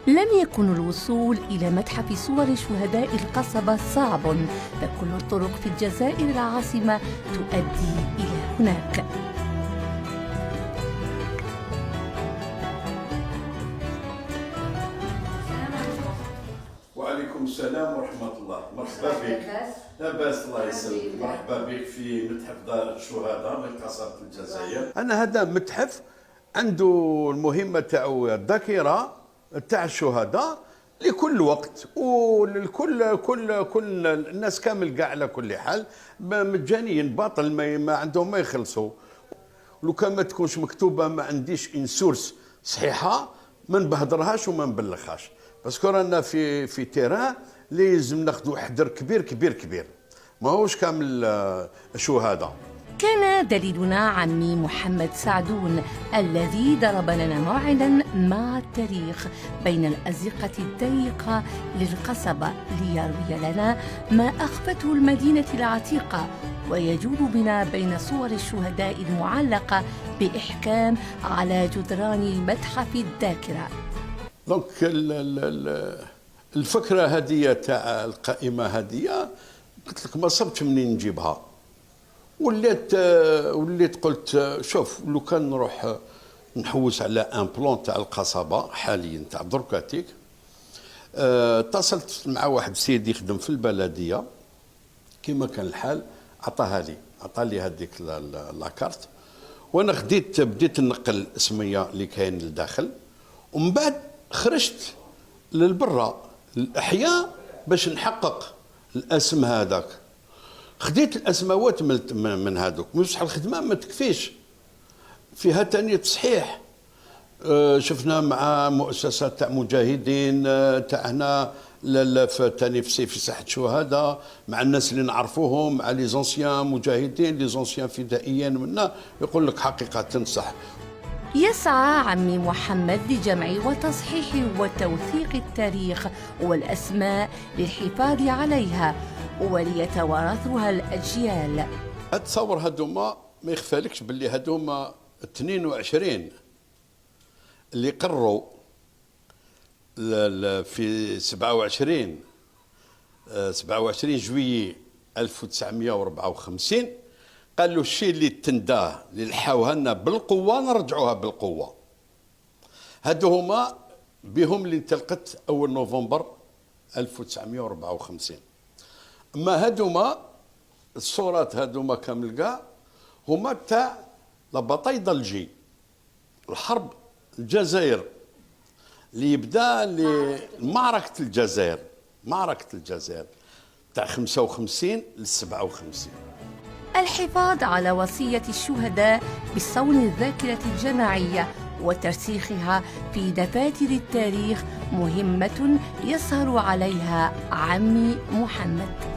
لم يكن الوصول إلى متحف صور شهداء القصبة صعب، فكل الطرق في الجزائر العاصمة تؤدي إلى هناك. وعليكم السلام ورحمة الله. مرحبا بك. لاباس الله يسلمك. مرحبا بك في متحف دار الشهداء من قصبة الجزائر. أنا هذا متحف عنده المهمة تاعو الذاكرة تاع الشهداء لكل وقت كل الناس كامل كاع على كل حال مجانيا باطل ما عندهم ما يخلصوا. لو كان ما تكونش مكتوبة ما عنديش ان سورس صحيحة ما نبهدرهاش وما نبلغهاش، باسكو رانا في تيران لازم ناخذوا حذر كبير ماهوش كامل الشهداء. كان دليلنا عمي محمد سعدون الذي ضرب لنا موعدا مع التاريخ بين الأزقة الضيقة للقصبة ليروي لنا ما أخفته المدينة العتيقة ويجول بنا بين صور الشهداء المعلقة بإحكام على جدران متحف الذاكرة. دونك الفكرة هذه تاع القائمة هذه قلت لك ما صبتش منين نجيبها، وليت قلت شوف لو كان نروح نحوس على ان بلون تاع القصبه حاليا تاع دركاتيك. اتصلت مع واحد السيد يخدم في البلديه كما كان الحال، عطى لي هذيك لاكارت، وانا بديت ننقل الاسميه اللي كاين لداخل، ومن بعد خرجت للبرا الاحياء باش نحقق الاسم هذاك. خديت الاسماوات من هذوك، بصح الخدمه ما تكفيش، فيها تاني تصحيح. شفنا مع مؤسسات تاع مجاهدين تاعنا تاني في ساحه شهداء، مع الناس اللي نعرفوهم، مع لي زونسيان مجاهدين لي زونسيان فدائيين منا، يقول لك حقيقه صح. يسعى عمي محمد لجمع وتصحيح وتوثيق التاريخ والأسماء للحفاظ عليها وليتوارثها الأجيال. أتصور هذوما ما يخفالكش باللي هذوما 22 اللي قرروا في 27 جويي 1954 قالوا الشيء اللي تنداه اللي لحاوها لنا بالقوه نرجعوها بالقوه. هادو هما بهم اللي انطلقت اول نوفمبر 1954. اما هادوما الصورات هادوما كامل كاع هما تاع لا باطاي دالجي، الحرب الجزائر اللي يبدا معركه الجزائر تاع 55 ل 57. الحفاظ على وصية الشهداء بصون الذاكرة الجماعية وترسيخها في دفاتر التاريخ مهمة يسهر عليها عمي محمد.